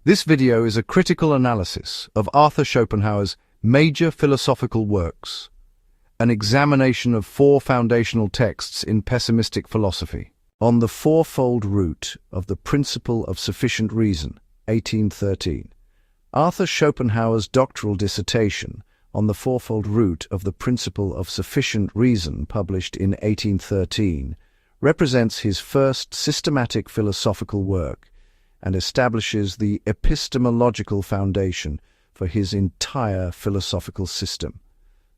This video is a critical analysis of Arthur Schopenhauer's major philosophical works, an examination of four foundational texts in pessimistic philosophy. On the fourfold root of the principle of sufficient reason, 1813. Arthur Schopenhauer's doctoral dissertation on the fourfold root of the principle of sufficient reason, published in 1813, represents his first systematic philosophical work and establishes the epistemological foundation for his entire philosophical system.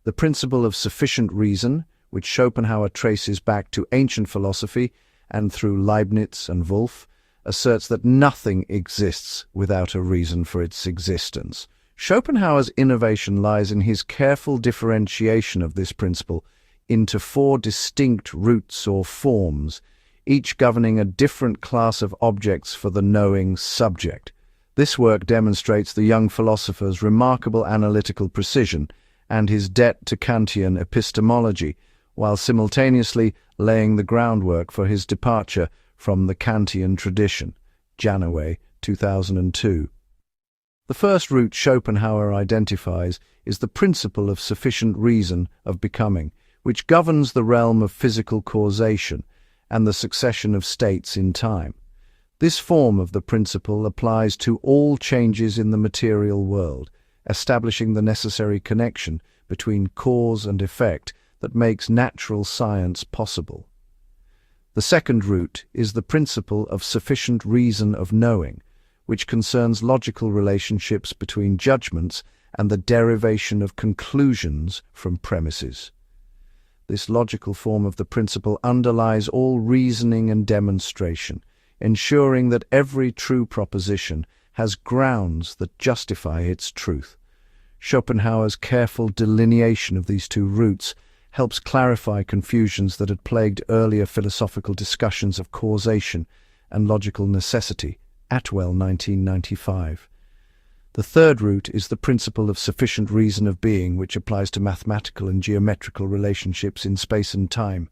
The principle of sufficient reason, which Schopenhauer traces back to ancient philosophy and through Leibniz and Wolff, asserts that nothing exists without a reason for its existence. Schopenhauer's innovation lies in his careful differentiation of this principle into four distinct roots or forms, each governing a different class of objects for the knowing subject. This work demonstrates the young philosopher's remarkable analytical precision and his debt to Kantian epistemology, while simultaneously laying the groundwork for his departure from the Kantian tradition. Janaway, 2002. The first root Schopenhauer identifies is the principle of sufficient reason of becoming, which governs the realm of physical causation and the succession of states in time. This form of the principle applies to all changes in the material world, establishing the necessary connection between cause and effect that makes natural science possible. The second root is the principle of sufficient reason of knowing, which concerns logical relationships between judgments and the derivation of conclusions from premises. This logical form of the principle underlies all reasoning and demonstration, ensuring that every true proposition has grounds that justify its truth. Schopenhauer's careful delineation of these two roots helps clarify confusions that had plagued earlier philosophical discussions of causation and logical necessity. Atwell, 1995. The third root is the principle of sufficient reason of being, which applies to mathematical and geometrical relationships in space and time.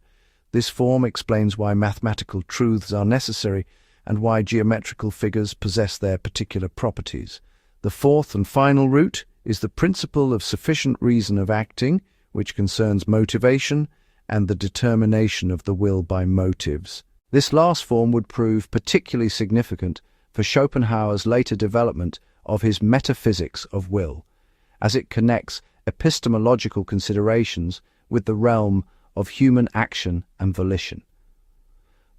This form explains why mathematical truths are necessary and why geometrical figures possess their particular properties. The fourth and final root is the principle of sufficient reason of acting, which concerns motivation and the determination of the will by motives. This last form would prove particularly significant for Schopenhauer's later development of his metaphysics of will, as it connects epistemological considerations with the realm of human action and volition.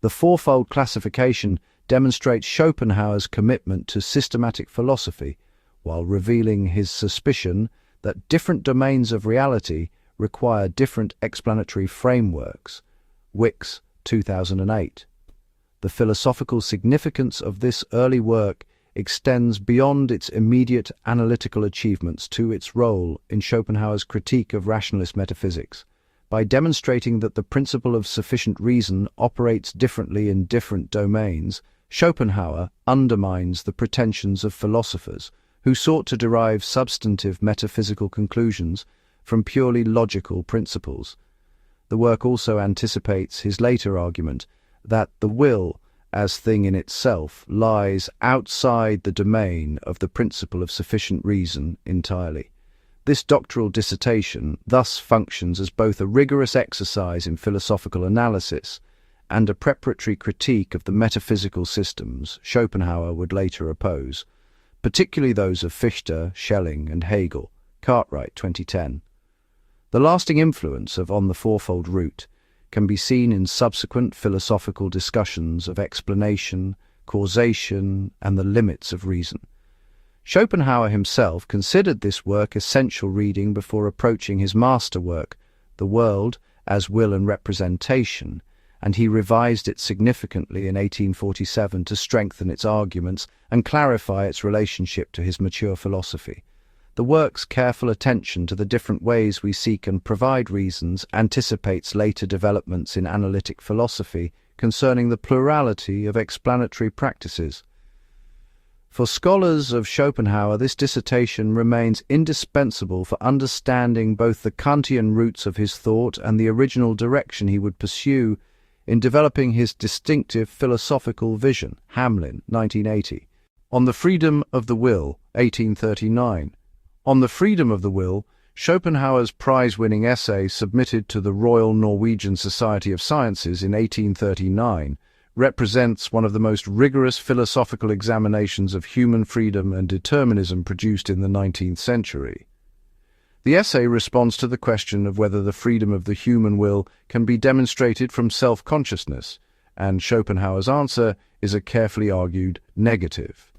The fourfold classification demonstrates Schopenhauer's commitment to systematic philosophy, while revealing his suspicion that different domains of reality require different explanatory frameworks. Wicks, 2008. The philosophical significance of this early work extends beyond its immediate analytical achievements to its role in Schopenhauer's critique of rationalist metaphysics. By demonstrating that the principle of sufficient reason operates differently in different domains, Schopenhauer undermines the pretensions of philosophers who sought to derive substantive metaphysical conclusions from purely logical principles. The work also anticipates his later argument that the will, as thing in itself, lies outside the domain of the principle of sufficient reason entirely. This doctoral dissertation thus functions as both a rigorous exercise in philosophical analysis and a preparatory critique of the metaphysical systems Schopenhauer would later oppose, particularly those of Fichte, Schelling, and Hegel. Cartwright, 2010. The lasting influence of On the Fourfold Root can be seen in subsequent philosophical discussions of explanation, causation, and the limits of reason. Schopenhauer himself considered this work essential reading before approaching his masterwork, The World as Will and Representation, and he revised it significantly in 1847 to strengthen its arguments and clarify its relationship to his mature philosophy. The work's careful attention to the different ways we seek and provide reasons anticipates later developments in analytic philosophy concerning the plurality of explanatory practices. For scholars of Schopenhauer, this dissertation remains indispensable for understanding both the Kantian roots of his thought and the original direction he would pursue in developing his distinctive philosophical vision. Hamlyn, 1980. On the Freedom of the Will, 1839. On the Freedom of the Will, Schopenhauer's prize-winning essay submitted to the Royal Norwegian Society of Sciences in 1839 represents one of the most rigorous philosophical examinations of human freedom and determinism produced in the 19th century. The essay responds to the question of whether the freedom of the human will can be demonstrated from self-consciousness, and Schopenhauer's answer is a carefully argued negative.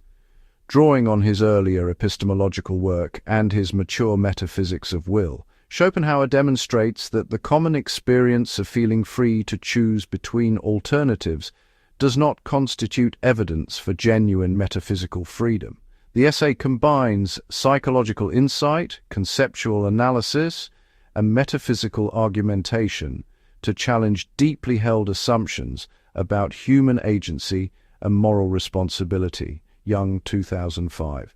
Drawing on his earlier epistemological work and his mature metaphysics of will, Schopenhauer demonstrates that the common experience of feeling free to choose between alternatives does not constitute evidence for genuine metaphysical freedom. The essay combines psychological insight, conceptual analysis, and metaphysical argumentation to challenge deeply held assumptions about human agency and moral responsibility. Young, 2005.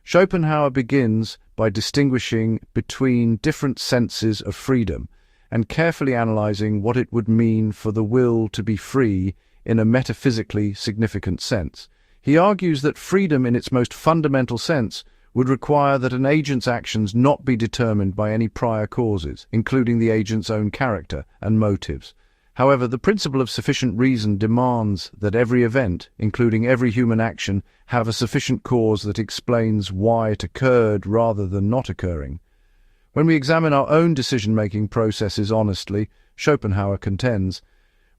Schopenhauer begins by distinguishing between different senses of freedom and carefully analyzing what it would mean for the will to be free in a metaphysically significant sense. He argues that freedom in its most fundamental sense would require that an agent's actions not be determined by any prior causes, including the agent's own character and motives. However, the principle of sufficient reason demands that every event, including every human action, have a sufficient cause that explains why it occurred rather than not occurring. When we examine our own decision-making processes honestly, Schopenhauer contends,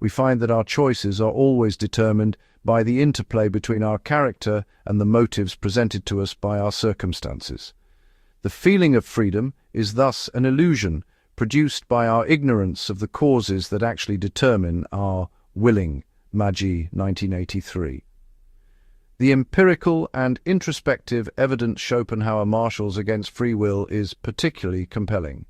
we find that our choices are always determined by the interplay between our character and the motives presented to us by our circumstances. The feeling of freedom is thus an illusion produced by our ignorance of the causes that actually determine our willing. Magee, 1983. The empirical and introspective evidence Schopenhauer marshals against free will is particularly compelling.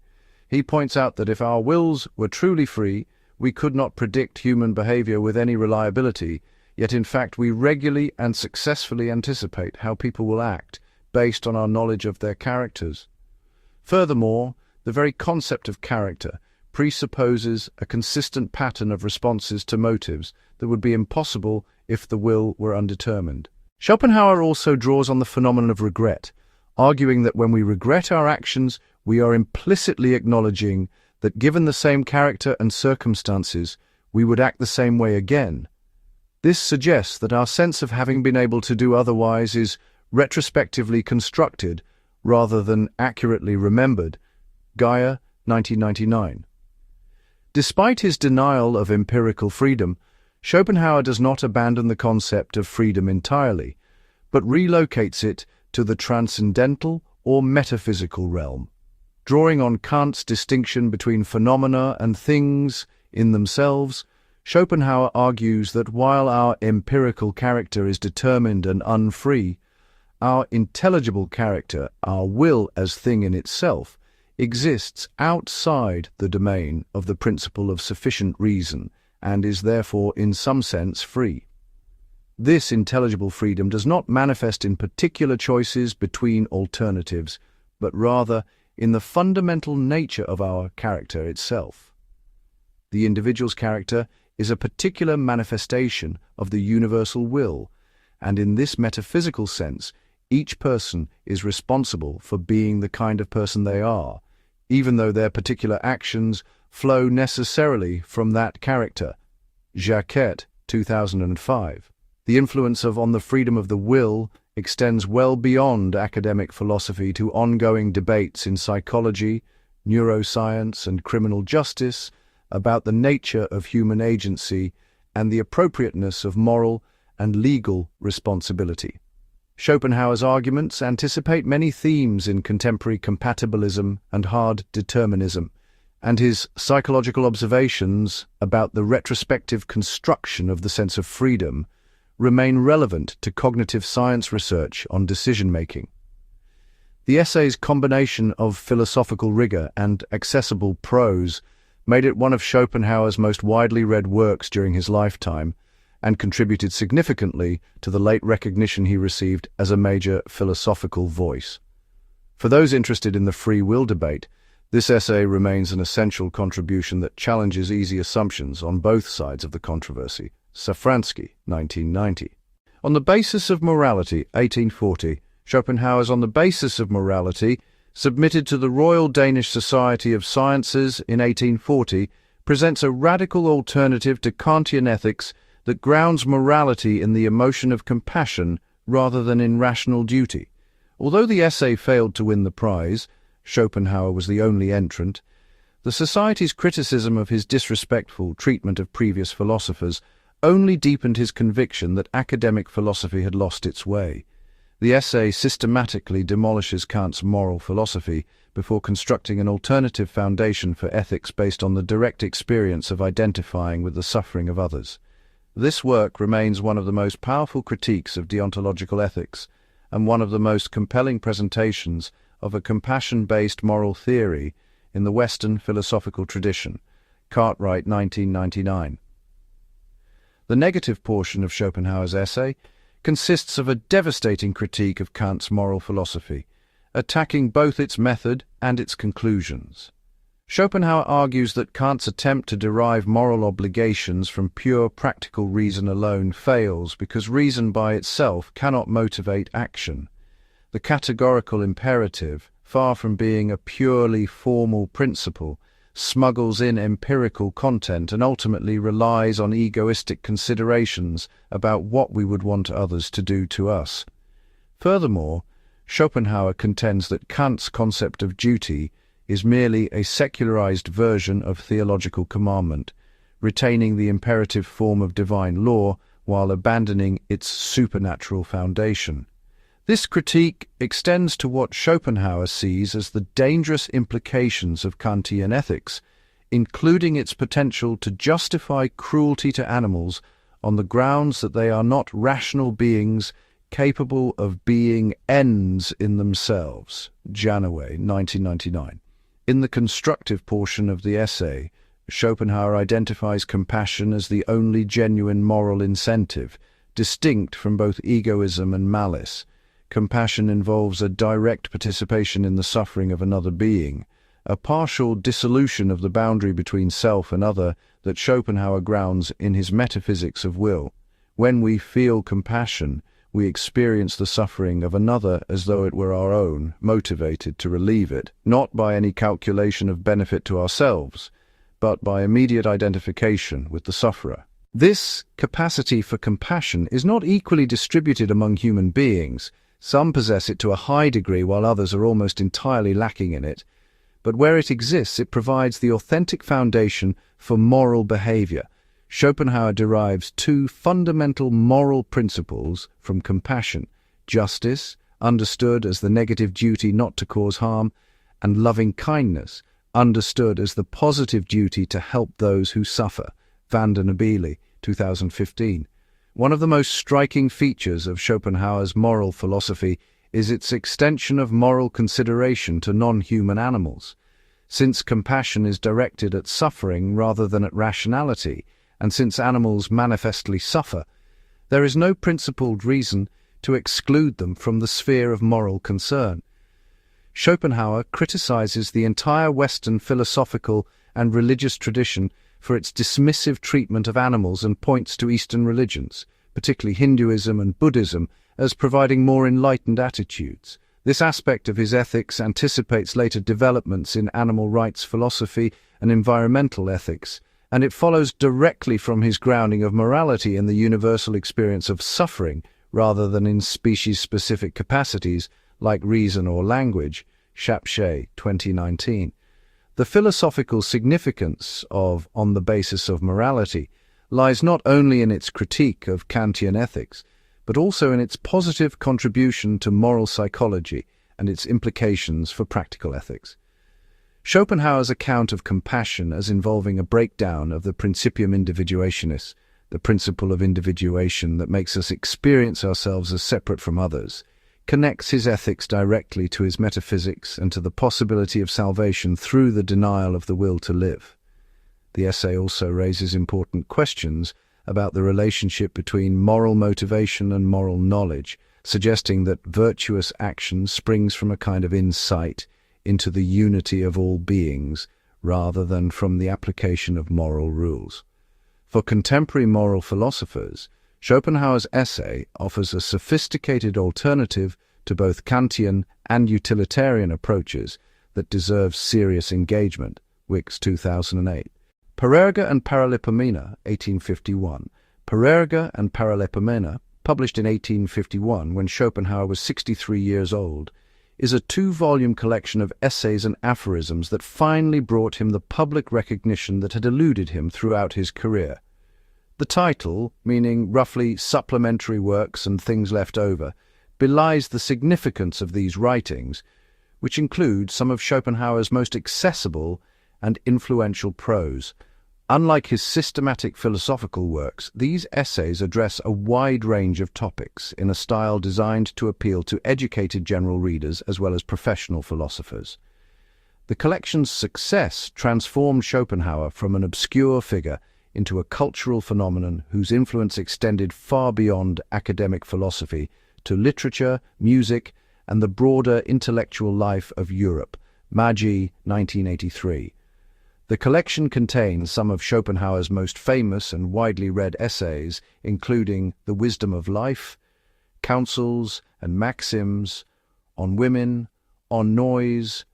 He points out that if our wills were truly free, we could not predict human behavior with any reliability, yet in fact we regularly and successfully anticipate how people will act based on our knowledge of their characters. Furthermore, the very concept of character presupposes a consistent pattern of responses to motives that would be impossible if the will were undetermined. Schopenhauer also draws on the phenomenon of regret, arguing that when we regret our actions, we are implicitly acknowledging that given the same character and circumstances, we would act the same way again. This suggests that our sense of having been able to do otherwise is retrospectively constructed rather than accurately remembered. Gaia, 1999. Despite his denial of empirical freedom, Schopenhauer does not abandon the concept of freedom entirely, but relocates it to the transcendental or metaphysical realm. Drawing on Kant's distinction between phenomena and things in themselves, Schopenhauer argues that while our empirical character is determined and unfree, our intelligible character, our will as thing in itself, exists outside the domain of the principle of sufficient reason and is therefore in some sense free. This intelligible freedom does not manifest in particular choices between alternatives, but rather in the fundamental nature of our character itself. The individual's character is a particular manifestation of the universal will, and in this metaphysical sense, each person is responsible for being the kind of person they are, even though their particular actions flow necessarily from that character. Jacquette, 2005. The influence of On the Freedom of the Will extends well beyond academic philosophy to ongoing debates in psychology, neuroscience, and criminal justice about the nature of human agency and the appropriateness of moral and legal responsibility. Schopenhauer's arguments anticipate many themes in contemporary compatibilism and hard determinism, and his psychological observations about the retrospective construction of the sense of freedom remain relevant to cognitive science research on decision-making. The essay's combination of philosophical rigor and accessible prose made it one of Schopenhauer's most widely read works during his lifetime, and contributed significantly to the late recognition he received as a major philosophical voice. For those interested in the free will debate, this essay remains an essential contribution that challenges easy assumptions on both sides of the controversy. Safranski, 1990. On the Basis of Morality, 1840, Schopenhauer's On the Basis of Morality, submitted to the Royal Danish Society of Sciences in 1840, presents a radical alternative to Kantian ethics that grounds morality in the emotion of compassion rather than in rational duty. Although the essay failed to win the prize, Schopenhauer was the only entrant, the Society's criticism of his disrespectful treatment of previous philosophers only deepened his conviction that academic philosophy had lost its way. The essay systematically demolishes Kant's moral philosophy before constructing an alternative foundation for ethics based on the direct experience of identifying with the suffering of others. This work remains one of the most powerful critiques of deontological ethics and one of the most compelling presentations of a compassion-based moral theory in the Western philosophical tradition. Cartwright, 1999. The negative portion of Schopenhauer's essay consists of a devastating critique of Kant's moral philosophy, attacking both its method and its conclusions. Schopenhauer argues that Kant's attempt to derive moral obligations from pure practical reason alone fails because reason by itself cannot motivate action. The categorical imperative, far from being a purely formal principle, smuggles in empirical content and ultimately relies on egoistic considerations about what we would want others to do to us. Furthermore, Schopenhauer contends that Kant's concept of duty is merely a secularized version of theological commandment, retaining the imperative form of divine law while abandoning its supernatural foundation. This critique extends to what Schopenhauer sees as the dangerous implications of Kantian ethics, including its potential to justify cruelty to animals on the grounds that they are not rational beings capable of being ends in themselves. Janaway, 1999. In the constructive portion of the essay, Schopenhauer identifies compassion as the only genuine moral incentive, distinct from both egoism and malice. Compassion involves a direct participation in the suffering of another being, a partial dissolution of the boundary between self and other that Schopenhauer grounds in his metaphysics of will. When we feel compassion, we experience the suffering of another as though it were our own, motivated to relieve it, not by any calculation of benefit to ourselves, but by immediate identification with the sufferer. This capacity for compassion is not equally distributed among human beings. Some possess it to a high degree while others are almost entirely lacking in it. But where it exists, it provides the authentic foundation for moral behavior. Schopenhauer derives two fundamental moral principles from compassion: justice, understood as the negative duty not to cause harm, and loving kindness, understood as the positive duty to help those who suffer. Van der Nabele, 2015. One of the most striking features of Schopenhauer's moral philosophy is its extension of moral consideration to non-human animals. Since compassion is directed at suffering rather than at rationality, and since animals manifestly suffer, there is no principled reason to exclude them from the sphere of moral concern. Schopenhauer criticizes the entire Western philosophical and religious tradition for its dismissive treatment of animals and points to Eastern religions, particularly Hinduism and Buddhism, as providing more enlightened attitudes. This aspect of his ethics anticipates later developments in animal rights philosophy and environmental ethics, and it follows directly from his grounding of morality in the universal experience of suffering rather than in species-specific capacities like reason or language. Jacquette, 2019. The philosophical significance of On the Basis of Morality lies not only in its critique of Kantian ethics, but also in its positive contribution to moral psychology and its implications for practical ethics. Schopenhauer's account of compassion as involving a breakdown of the principium individuationis, the principle of individuation that makes us experience ourselves as separate from others, connects his ethics directly to his metaphysics and to the possibility of salvation through the denial of the will to live. The essay also raises important questions about the relationship between moral motivation and moral knowledge, suggesting that virtuous action springs from a kind of insight into the unity of all beings rather than from the application of moral rules. For contemporary moral philosophers, Schopenhauer's essay offers a sophisticated alternative to both Kantian and utilitarian approaches that deserves serious engagement. Wicks, 2008. Parerga and Paralipomena, 1851. Parerga and Paralipomena, published in 1851 when Schopenhauer was 63 years old, is a two-volume collection of essays and aphorisms that finally brought him the public recognition that had eluded him throughout his career. The title, meaning roughly supplementary works and things left over, belies the significance of these writings, which include some of Schopenhauer's most accessible and influential prose. Unlike his systematic philosophical works, these essays address a wide range of topics in a style designed to appeal to educated general readers as well as professional philosophers. The collection's success transformed Schopenhauer from an obscure figure into a cultural phenomenon whose influence extended far beyond academic philosophy to literature, music, and the broader intellectual life of Europe. Magee, 1983. The collection contains some of Schopenhauer's most famous and widely read essays, including The Wisdom of Life, Counsels and Maxims, On Women, On Noise,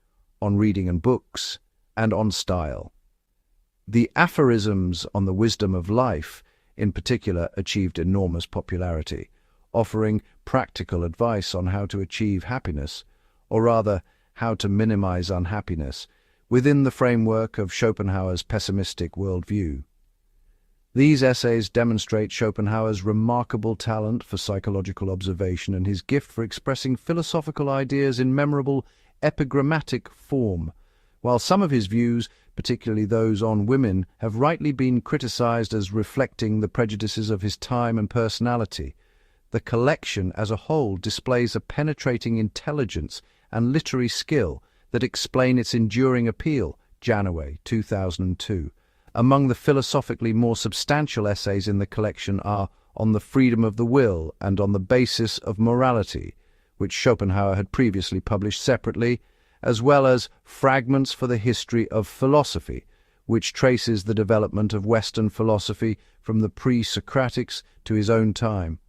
On Reading and Books, and On Style. The aphorisms on the wisdom of life, in particular, achieved enormous popularity, offering practical advice on how to achieve happiness, or rather, how to minimize unhappiness, within the framework of Schopenhauer's pessimistic worldview. These essays demonstrate Schopenhauer's remarkable talent for psychological observation and his gift for expressing philosophical ideas in memorable, epigrammatic form. While some of his views, particularly those on women, have rightly been criticized as reflecting the prejudices of his time and personality, the collection as a whole displays a penetrating intelligence and literary skill that explain its enduring appeal. Janaway, 2002. Among the philosophically more substantial essays in the collection are On the Freedom of the Will and On the Basis of Morality, which Schopenhauer had previously published separately, as well as Fragments for the History of Philosophy, which traces the development of Western philosophy from the pre-Socratics to his own time.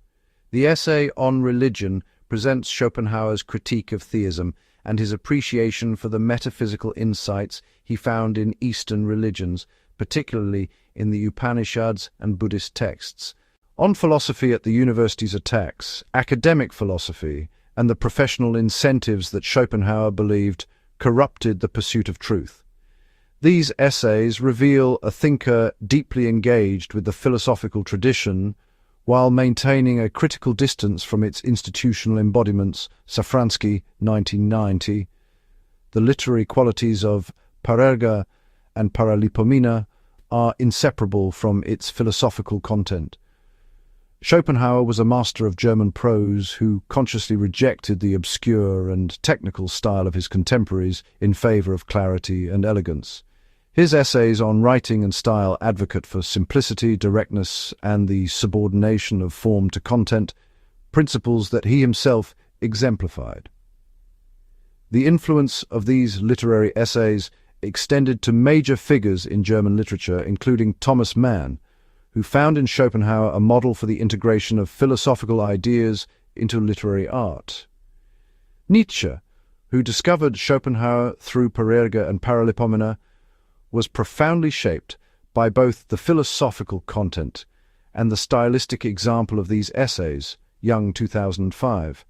The essay On Religion presents Schopenhauer's critique of theism and his appreciation for the metaphysical insights he found in Eastern religions, particularly in the Upanishads and Buddhist texts. On Philosophy at the University's Attacks, Academic Philosophy, and the professional incentives that Schopenhauer believed corrupted the pursuit of truth. These essays reveal a thinker deeply engaged with the philosophical tradition while maintaining a critical distance from its institutional embodiments. Safranski, 1990. The literary qualities of Parerga and Paralipomena are inseparable from its philosophical content. Schopenhauer was a master of German prose who consciously rejected the obscure and technical style of his contemporaries in favor of clarity and elegance. His essays on writing and style advocate for simplicity, directness, and the subordination of form to content, principles that he himself exemplified. The influence of these literary essays extended to major figures in German literature, including Thomas Mann, who found in Schopenhauer a model for the integration of philosophical ideas into literary art. Nietzsche, who discovered Schopenhauer through Parerga and Paralipomena, was profoundly shaped by both the philosophical content and the stylistic example of these essays. Young, 2005.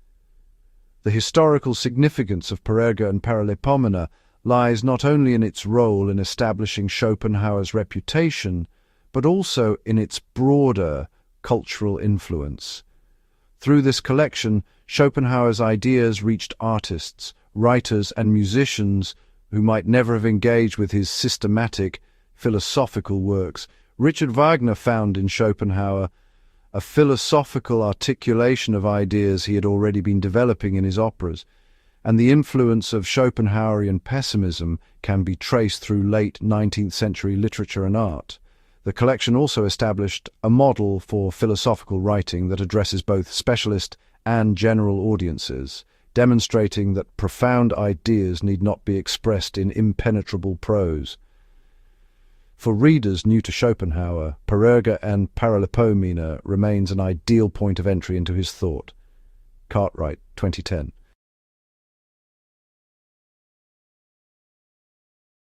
The historical significance of Parerga and Paralipomena lies not only in its role in establishing Schopenhauer's reputation, but also in its broader cultural influence. Through this collection, Schopenhauer's ideas reached artists, writers, and musicians who might never have engaged with his systematic, philosophical works. Richard Wagner found in Schopenhauer a philosophical articulation of ideas he had already been developing in his operas, and the influence of Schopenhauerian pessimism can be traced through late 19th century literature and art. The collection also established a model for philosophical writing that addresses both specialist and general audiences, demonstrating that profound ideas need not be expressed in impenetrable prose. For readers new to Schopenhauer, Parerga and Paralipomena remains an ideal point of entry into his thought. Cartwright, 2010.